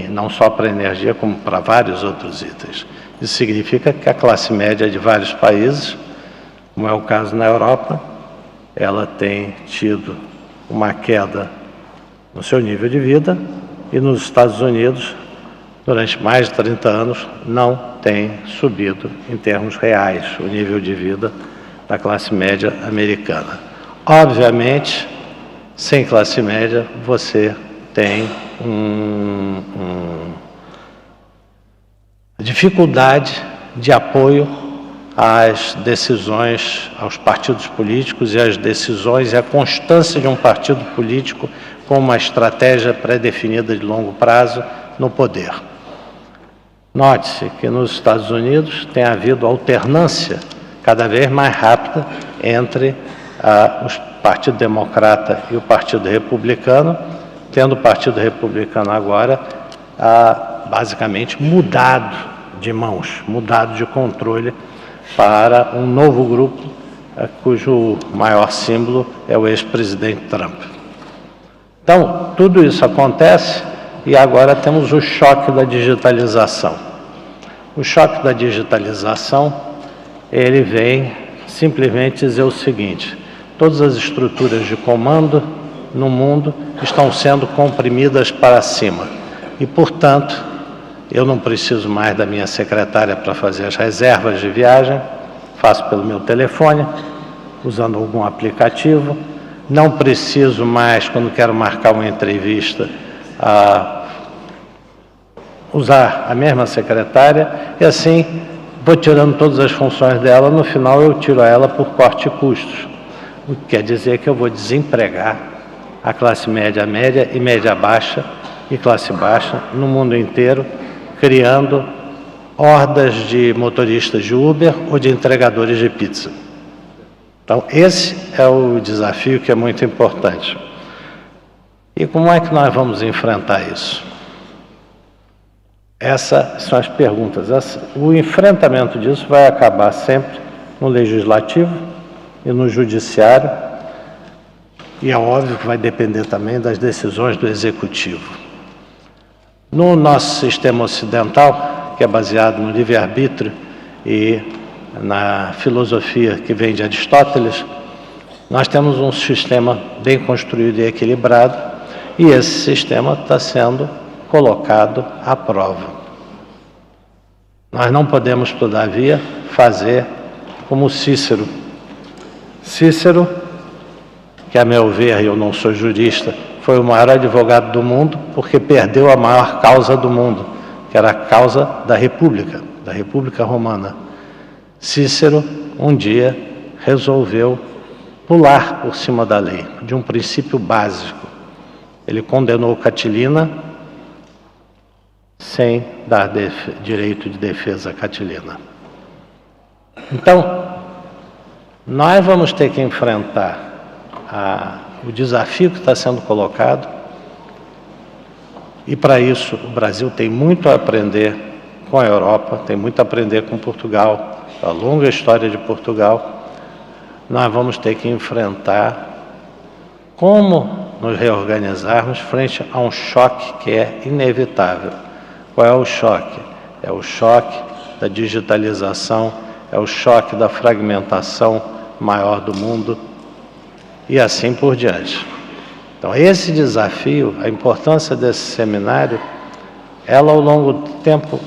não só para a energia, como para vários outros itens. Isso significa que a classe média de vários países, como é o caso na Europa, ela tem tido uma queda no seu nível de vida, e nos Estados Unidos, durante mais de 30 anos, não tem subido em termos reais o nível de vida da classe média americana. Obviamente, sem classe média, você tem dificuldade de apoio às decisões, aos partidos políticos e às decisões e à constância de um partido político com uma estratégia pré-definida de longo prazo no poder. Note-se que nos Estados Unidos tem havido alternância cada vez mais rápida entre o Partido Democrata e o Partido Republicano, tendo o Partido Republicano agora basicamente mudado de mãos, mudado de controle para um novo grupo cujo maior símbolo é o ex-presidente Trump. Então, tudo isso acontece e agora temos o choque da digitalização. O choque da digitalização, ele vem simplesmente dizer o seguinte: todas as estruturas de comando no mundo estão sendo comprimidas para cima e, portanto, eu não preciso mais da minha secretária para fazer as reservas de viagem, faço pelo meu telefone, usando algum aplicativo. Não preciso mais, quando quero marcar uma entrevista, usar a mesma secretária, e assim vou tirando todas as funções dela. No final eu tiro ela por corte de custos, o que quer dizer que eu vou desempregar a classe média e média baixa e classe baixa no mundo inteiro, criando hordas de motoristas de Uber ou de entregadores de pizza. Então, esse é o desafio que é muito importante. E como é que nós vamos enfrentar isso? Essas são as perguntas. O enfrentamento disso vai acabar sempre no Legislativo e no Judiciário, e é óbvio que vai depender também das decisões do Executivo. No nosso sistema ocidental, que é baseado no livre-arbítrio e na filosofia que vem de Aristóteles, nós temos um sistema bem construído e equilibrado, e esse sistema está sendo colocado à prova. Nós não podemos, todavia, fazer como Cícero. Cícero, que a meu ver, eu não sou jurista, foi o maior advogado do mundo porque perdeu a maior causa do mundo, que era a causa da República Romana. Cícero, um dia, resolveu pular por cima da lei, de um princípio básico. Ele condenou Catilina sem dar direito de defesa a Catilina. Então, nós vamos ter que enfrentar o desafio que está sendo colocado, e para isso o Brasil tem muito a aprender com a Europa, tem muito a aprender com Portugal, a longa história de Portugal. Nós vamos ter que enfrentar como nos reorganizarmos frente a um choque que é inevitável. Qual é o choque? É o choque da digitalização, é o choque da fragmentação maior do mundo e assim por diante. Então, esse desafio, a importância desse seminário, ela ao longo do tempo,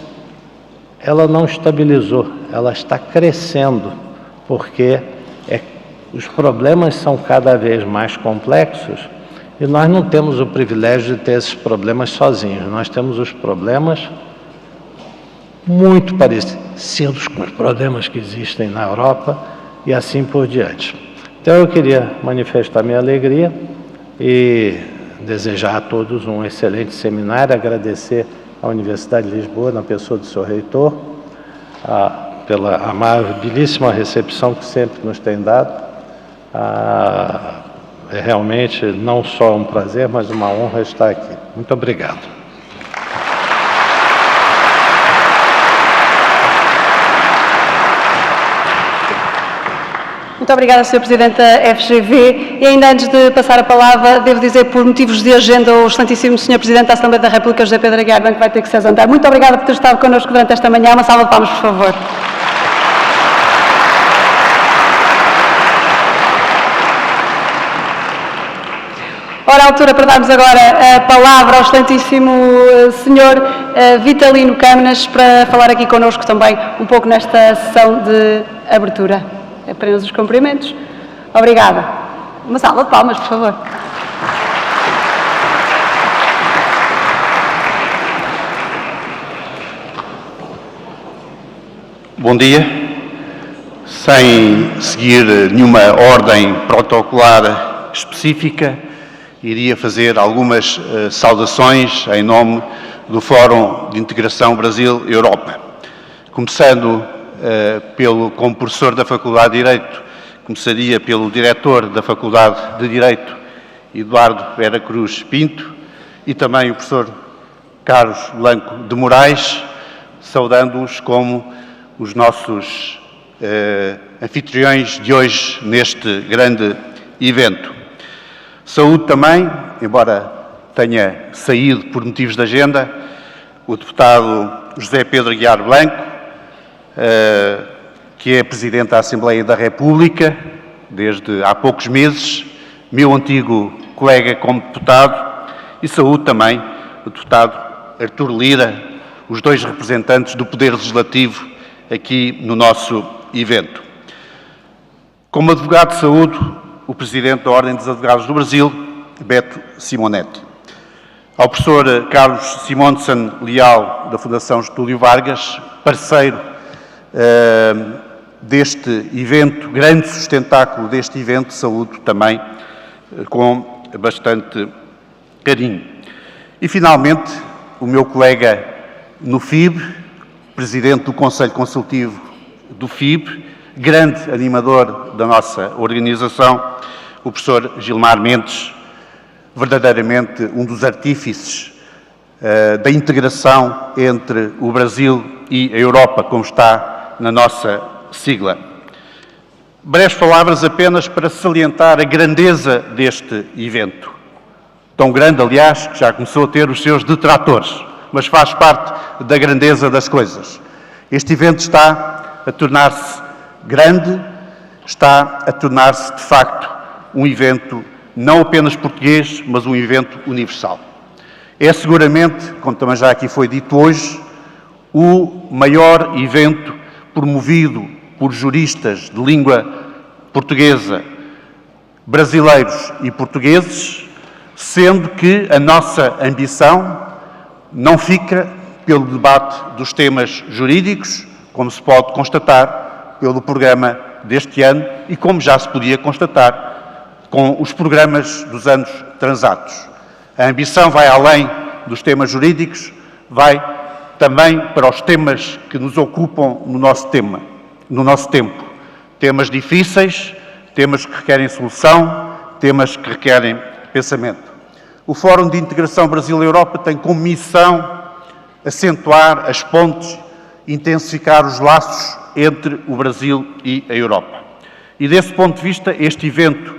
ela não estabilizou, ela está crescendo, porque os problemas são cada vez mais complexos e nós não temos o privilégio de ter esses problemas sozinhos. Nós temos os problemas muito parecidos com os problemas que existem na Europa e assim por diante. Então eu queria manifestar minha alegria e desejar a todos um excelente seminário, agradecer à Universidade de Lisboa, na pessoa do seu reitor, pela amabilíssima recepção que sempre nos tem dado. É realmente não só um prazer, mas uma honra estar aqui. Muito obrigado. Muito obrigada, Sr. Presidente da FGV. E ainda antes de passar a palavra, devo dizer, por motivos de agenda, o excelentíssimo Sr. Presidente da Assembleia da República, José Pedro Aguiar Branco, vai ter que se ausentar. Muito obrigada por ter estado connosco durante esta manhã. Uma salva de palmas, por favor. Ora, a altura para darmos agora a palavra ao excelentíssimo Sr. Vitalino Câmaras para falar aqui connosco também um pouco nesta sessão de abertura. Apenas os cumprimentos. Obrigada. Uma salva de palmas, por favor. Bom dia. Sem seguir nenhuma ordem protocolar específica, iria fazer algumas saudações em nome do Fórum de Integração Brasil-Europa. Começando como professor da Faculdade de Direito, começaria pelo diretor da Faculdade de Direito, Eduardo Vera Cruz Pinto, e também o professor Carlos Blanco de Moraes, saudando-os como os nossos anfitriões de hoje neste grande evento. Saúde também, embora tenha saído por motivos de agenda, o deputado José Pedro Aguiar Branco, que é Presidente da Assembleia da República desde há poucos meses, meu antigo colega como deputado, e saúde também o deputado Artur Lira, os dois representantes do Poder Legislativo aqui no nosso evento. Como advogado de saúde, o Presidente da Ordem dos Advogados do Brasil, Beto Simonetti. Ao professor Carlos Simonsen Leal, da Fundação Getúlio Vargas, parceiro deste evento, grande sustentáculo deste evento, saúdo também com bastante carinho. E, finalmente, o meu colega no FIB, Presidente do Conselho Consultivo do FIB, grande animador da nossa organização, o professor Gilmar Mendes, verdadeiramente um dos artífices da integração entre o Brasil e a Europa, como está na nossa sigla. Breves palavras apenas para salientar a grandeza deste evento. Tão grande, aliás, que já começou a ter os seus detratores, mas faz parte da grandeza das coisas. Este evento está a tornar-se grande, está a tornar-se, de facto, um evento não apenas português, mas um evento universal. É seguramente, como também já aqui foi dito hoje, o maior evento promovido por juristas de língua portuguesa, brasileiros e portugueses, sendo que a nossa ambição não fica pelo debate dos temas jurídicos, como se pode constatar pelo programa deste ano e como já se podia constatar com os programas dos anos transatos. A ambição vai além dos temas jurídicos, vai também para os temas que nos ocupam no nosso tempo. Temas difíceis, temas que requerem solução, temas que requerem pensamento. O Fórum de Integração Brasil-Europa tem como missão acentuar as pontes, intensificar os laços entre o Brasil e a Europa. E desse ponto de vista, este evento,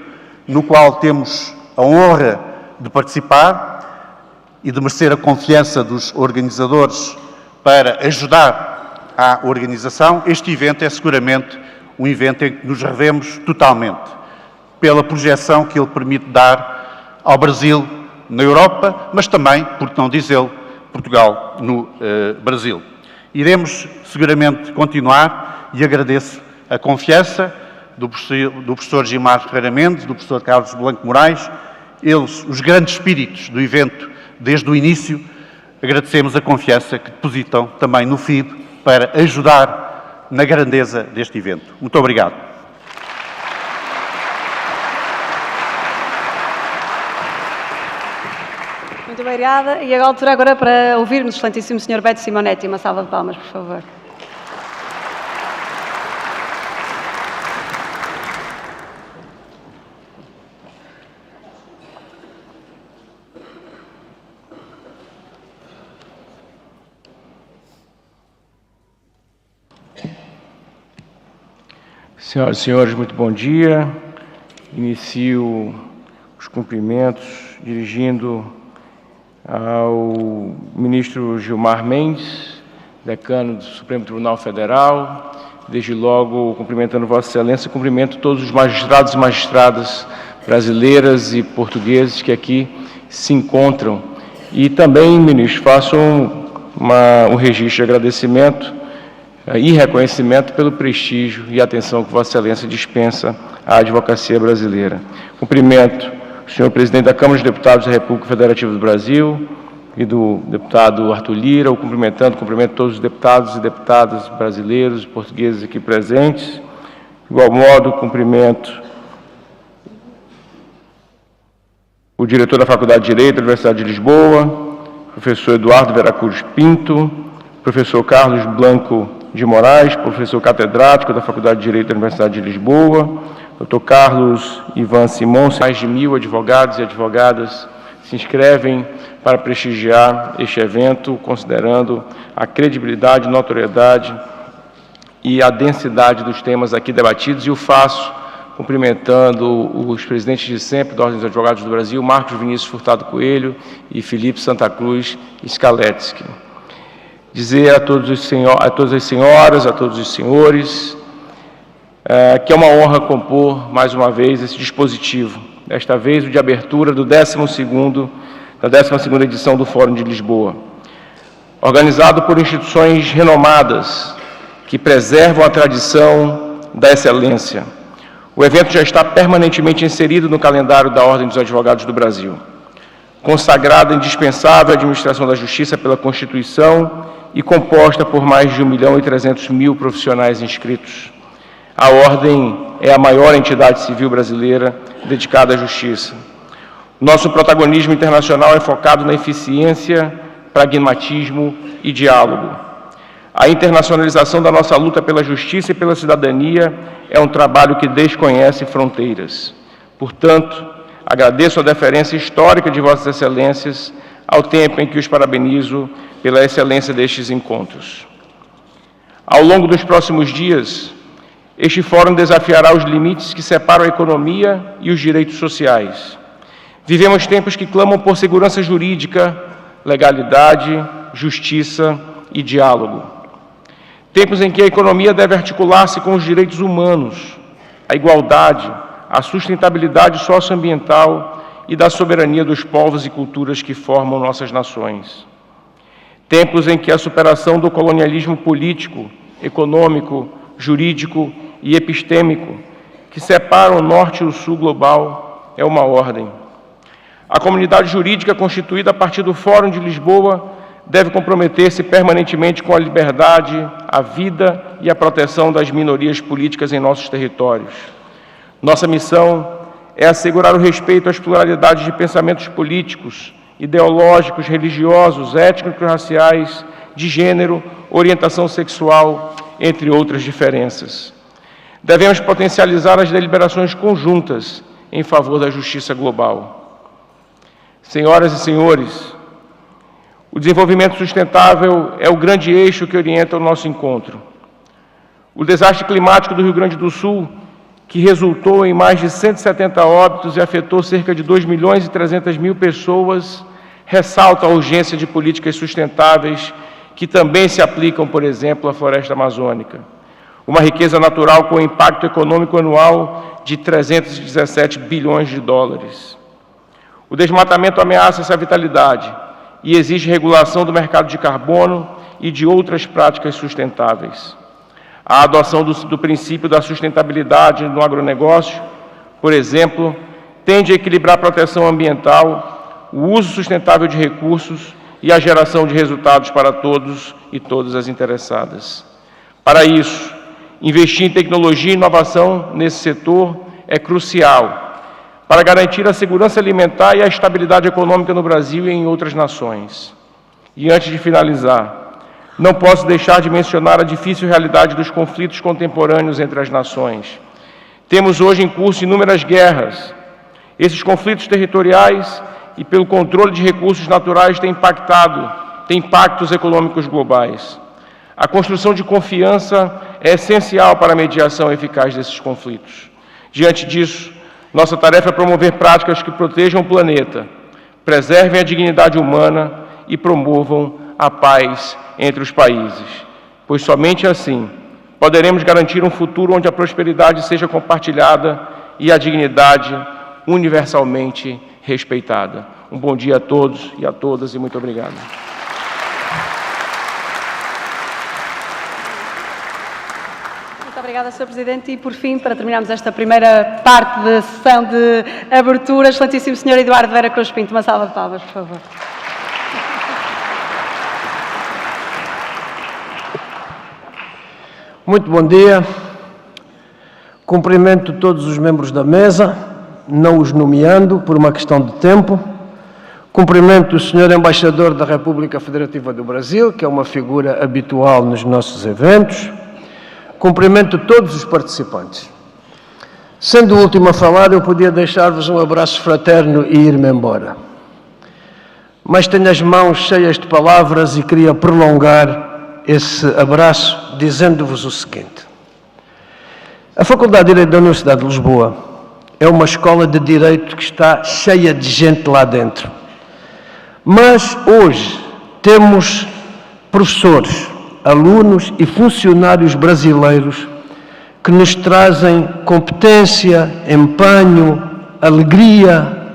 no qual temos a honra de participar e de merecer a confiança dos organizadores para ajudar à organização, este evento é seguramente um evento em que nos revemos totalmente, pela projeção que ele permite dar ao Brasil na Europa, mas também, por que não dizê-lo, Portugal no Brasil. Iremos seguramente continuar e agradeço a confiança do professor Gilmar Ferreira Mendes, do professor Carlos Blanco Moraes, eles, os grandes espíritos do evento desde o início. Agradecemos a confiança que depositam também no FIB para ajudar na grandeza deste evento. Muito obrigado. Muito obrigada. E a altura agora para ouvirmos o excelentíssimo Sr. Beto Simonetti. Uma salva de palmas, por favor. Senhoras e senhores, muito bom dia. Inicio os cumprimentos dirigindo ao ministro Gilmar Mendes, decano do Supremo Tribunal Federal. Desde logo, cumprimentando Vossa Excelência, cumprimento todos os magistrados e magistradas brasileiras e portugueses que aqui se encontram. E também, ministro, faço um registro de agradecimento e reconhecimento pelo prestígio e atenção que Vossa Excelência dispensa à advocacia brasileira. Cumprimento o senhor presidente da Câmara dos Deputados da República Federativa do Brasil e do deputado Arthur Lira, cumprimento todos os deputados e deputadas brasileiros e portugueses aqui presentes. De igual modo, cumprimento o diretor da Faculdade de Direito da Universidade de Lisboa, professor Eduardo Veracruz Pinto, professor Carlos Blanco de Moraes, professor catedrático da Faculdade de Direito da Universidade de Lisboa, Dr. Carlos Ivan Simon. Mais de 1.000 advogados e advogadas se inscrevem para prestigiar este evento, considerando a credibilidade, notoriedade e a densidade dos temas aqui debatidos, e o faço cumprimentando os presidentes de sempre da Ordem dos Advogados do Brasil, Marcos Vinícius Furtado Coelho e Felipe Santa Cruz Scaletsky. Dizer a todas as senhoras, a todos os senhores, que é uma honra compor mais uma vez esse dispositivo, desta vez o de abertura da 12ª edição do Fórum de Lisboa, organizado por instituições renomadas que preservam a tradição da excelência. O evento já está permanentemente inserido no calendário da Ordem dos Advogados do Brasil, consagrada indispensável à administração da Justiça pela Constituição e composta por mais de 1.300.000 profissionais inscritos. A Ordem é a maior entidade civil brasileira dedicada à justiça. Nosso protagonismo internacional é focado na eficiência, pragmatismo e diálogo. A internacionalização da nossa luta pela justiça e pela cidadania é um trabalho que desconhece fronteiras. Portanto, Agradeço a deferência histórica de Vossas Excelências ao tempo em que os parabenizo pela excelência destes encontros. Ao longo dos próximos dias, este fórum desafiará os limites que separam a economia e os direitos sociais. Vivemos tempos que clamam por segurança jurídica, legalidade, justiça e diálogo. Tempos em que a economia deve articular-se com os direitos humanos, a igualdade, a sustentabilidade socioambiental e da soberania dos povos e culturas que formam nossas nações. Tempos em que a superação do colonialismo político, econômico, jurídico e epistêmico que separa o norte e o sul global é uma ordem. A comunidade jurídica constituída a partir do Fórum de Lisboa deve comprometer-se permanentemente com a liberdade, a vida e a proteção das minorias políticas em nossos territórios. Nossa missão é assegurar o respeito às pluralidades de pensamentos políticos, ideológicos, religiosos, étnicos, raciais, de gênero, orientação sexual, entre outras diferenças. Devemos potencializar as deliberações conjuntas em favor da justiça global. Senhoras e senhores, o desenvolvimento sustentável é o grande eixo que orienta o nosso encontro. O desastre climático do Rio Grande do Sul, que resultou em mais de 170 óbitos e afetou cerca de 2.300.000 pessoas, ressalta a urgência de políticas sustentáveis que também se aplicam, por exemplo, à floresta amazônica. Uma riqueza natural com impacto econômico anual de 317 bilhões de dólares. O desmatamento ameaça essa vitalidade e exige regulação do mercado de carbono e de outras práticas sustentáveis. A adoção do princípio da sustentabilidade no agronegócio, por exemplo, tende a equilibrar a proteção ambiental, o uso sustentável de recursos e a geração de resultados para todos e todas as interessadas. Para isso, investir em tecnologia e inovação nesse setor é crucial para garantir a segurança alimentar e a estabilidade econômica no Brasil e em outras nações. E antes de finalizar, não posso deixar de mencionar a difícil realidade dos conflitos contemporâneos entre as nações. Temos hoje em curso inúmeras guerras. Esses conflitos territoriais e pelo controle de recursos naturais têm impactos econômicos globais. A construção de confiança é essencial para a mediação eficaz desses conflitos. Diante disso, nossa tarefa é promover práticas que protejam o planeta, preservem a dignidade humana e promovam a paz entre os países, pois somente assim poderemos garantir um futuro onde a prosperidade seja compartilhada e a dignidade universalmente respeitada. Um bom dia a todos e a todas e muito obrigado. Muito obrigada, Sr. Presidente. E, por fim, para terminarmos esta primeira parte da sessão de abertura, Excelentíssimo Sr. Eduardo Vera Cruz Pinto, uma salva de palmas, por favor. Muito bom dia. Cumprimento todos os membros da mesa, não os nomeando por uma questão de tempo. Cumprimento o Sr. Embaixador da República Federativa do Brasil, que é uma figura habitual nos nossos eventos. Cumprimento todos os participantes. Sendo o último a falar, eu podia deixar-vos um abraço fraterno e ir-me embora. Mas tenho as mãos cheias de palavras e queria prolongar esse abraço dizendo-vos o seguinte. A Faculdade de Direito da Universidade de Lisboa é uma escola de Direito que está cheia de gente lá dentro. Mas hoje temos professores, alunos e funcionários brasileiros que nos trazem competência, empenho, alegria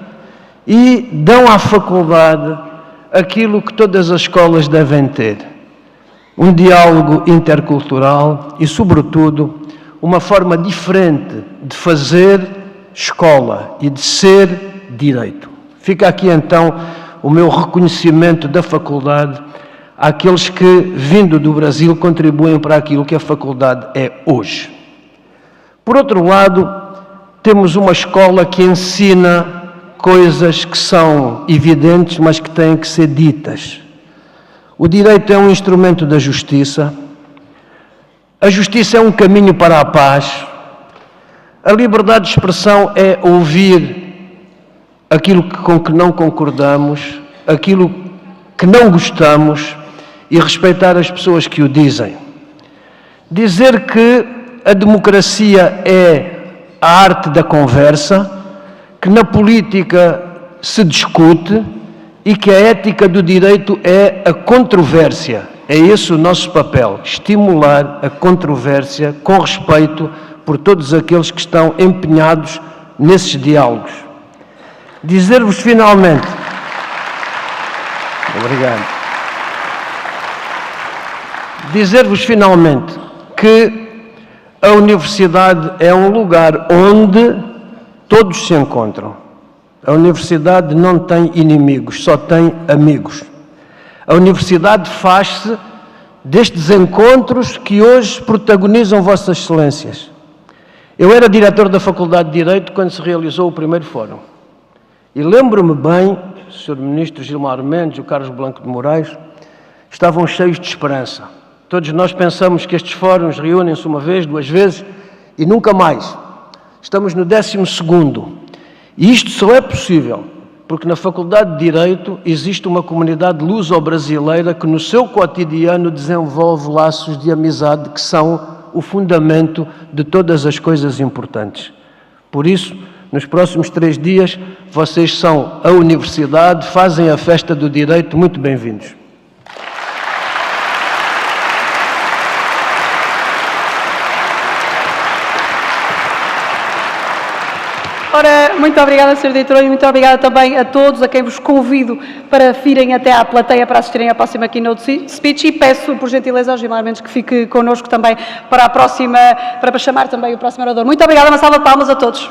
e dão à faculdade aquilo que todas as escolas devem ter. Um diálogo intercultural e, sobretudo, uma forma diferente de fazer escola e de ser direito. Fica aqui, então, o meu reconhecimento da faculdade àqueles que, vindo do Brasil, contribuem para aquilo que a faculdade é hoje. Por outro lado, temos uma escola que ensina coisas que são evidentes, mas que têm que ser ditas. O direito é um instrumento da justiça, a justiça é um caminho para a paz, a liberdade de expressão é ouvir aquilo com que não concordamos, aquilo que não gostamos e respeitar as pessoas que o dizem. Dizer que a democracia é a arte da conversa, que na política se discute e que a ética do direito é a controvérsia. É esse o nosso papel, estimular a controvérsia com respeito por todos aqueles que estão empenhados nesses diálogos. Dizer-vos finalmente... Obrigado. Dizer-vos finalmente que a universidade é um lugar onde todos se encontram. A universidade não tem inimigos, só tem amigos. A universidade faz-se destes encontros que hoje protagonizam Vossas Excelências. Eu era diretor da Faculdade de Direito quando se realizou o primeiro fórum. E lembro-me bem, o Sr. Ministro Gilmar Mendes e o Carlos Blanco de Moraes estavam cheios de esperança. Todos nós pensamos que estes fóruns reúnem-se uma vez, duas vezes e nunca mais. Estamos no 12º. E isto só é possível porque na Faculdade de Direito existe uma comunidade luso-brasileira que no seu cotidiano desenvolve laços de amizade que são o fundamento de todas as coisas importantes. Por isso, nos próximos 3 dias, vocês são a Universidade, fazem a festa do direito. Muito bem-vindos. Ora, muito obrigada, Sr. Diretor, e muito obrigada também a todos, a quem vos convido para virem até à plateia para assistirem à próxima keynote speech e peço, por gentileza, ao Gilmar Mendes que fique connosco também para a próxima, para chamar também o próximo orador. Muito obrigada, uma salva de palmas a todos.